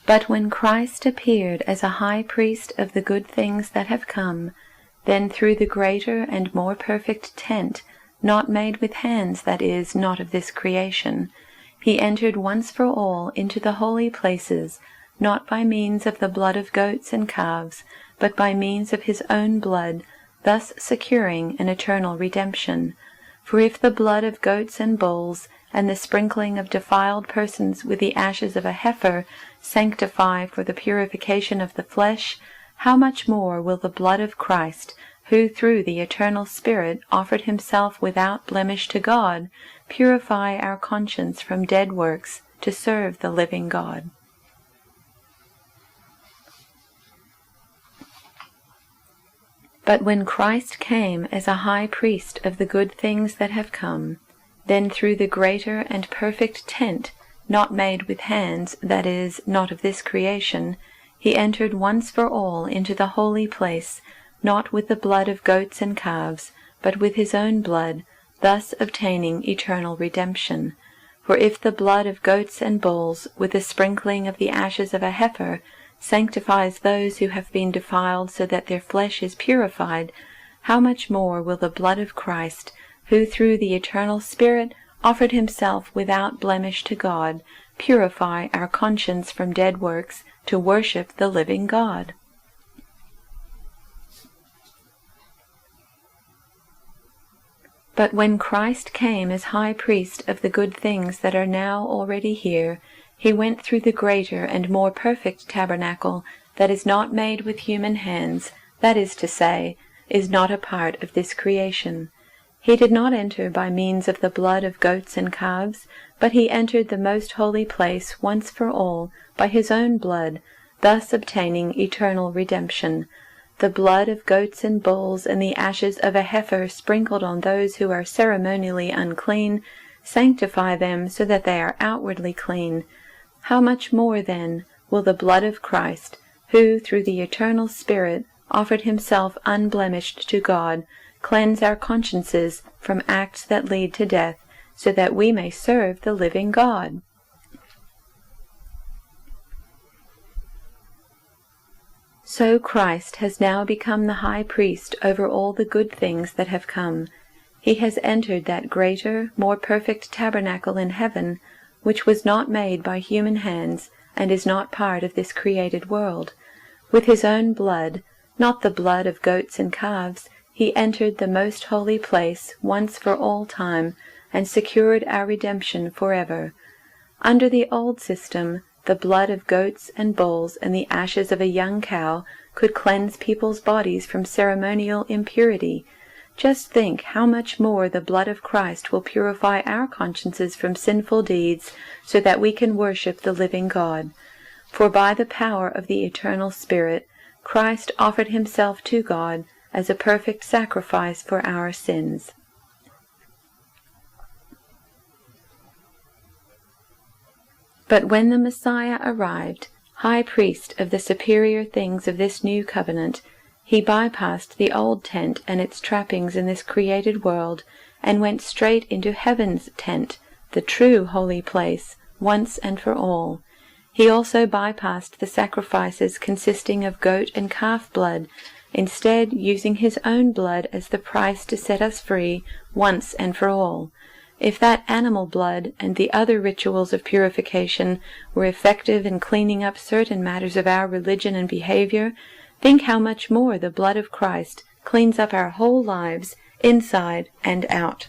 But when Christ appeared as a high priest of the good things that have come, then through the greater and more perfect tent, not made with hands, that is, not of this creation, he entered once for all into the holy places, not by means of the blood of goats and calves, but by means of his own blood, thus securing an eternal redemption. For if the blood of goats and bulls, and the sprinkling of defiled persons with the ashes of a heifer, sanctify for the purification of the flesh, how much more will the blood of Christ, who through the eternal Spirit offered himself without blemish to God, purify our conscience from dead works to serve the living God. But when Christ came as a high priest of the good things that have come, then through the greater and perfect tent, not made with hands, that is, not of this creation, he entered once for all into the holy place, not with the blood of goats and calves, but with his own blood, thus obtaining eternal redemption. For if the blood of goats and bulls, with the sprinkling of the ashes of a heifer, sanctifies those who have been defiled so that their flesh is purified, how much more will the blood of Christ, who through the eternal Spirit offered himself without blemish to God, purify our conscience from dead works to worship the living God? But when Christ came as high priest of the good things that are now already here, he went through the greater and more perfect tabernacle that is not made with human hands, that is to say, is not a part of this creation. He did not enter by means of the blood of goats and calves, but he entered the most holy place once for all by his own blood, thus obtaining eternal redemption. The blood of goats and bulls and the ashes of a heifer sprinkled on those who are ceremonially unclean sanctify them so that they are outwardly clean. How much more, then, will the blood of Christ, who through the eternal Spirit offered himself unblemished to God, cleanse our consciences from acts that lead to death, so that we may serve the living God? So Christ has now become the high priest over all the good things that have come. He has entered that greater, more perfect tabernacle in heaven, which was not made by human hands, and is not part of this created world. With his own blood, not the blood of goats and calves, he entered the most holy place once for all time, and secured our redemption forever. Under the old system, the blood of goats and bulls and the ashes of a young cow could cleanse people's bodies from ceremonial impurity. Just think how much more the blood of Christ will purify our consciences from sinful deeds, so that we can worship the living God. For by the power of the eternal Spirit, Christ offered himself to God as a perfect sacrifice for our sins. But when the Messiah arrived, high priest of the superior things of this new covenant, he bypassed the old tent and its trappings in this created world, and went straight into heaven's tent, the true holy place, once and for all. He also bypassed the sacrifices consisting of goat and calf blood, instead using his own blood as the price to set us free once and for all. If that animal blood and the other rituals of purification were effective in cleaning up certain matters of our religion and behavior, think how much more the blood of Christ cleans up our whole lives, inside and out.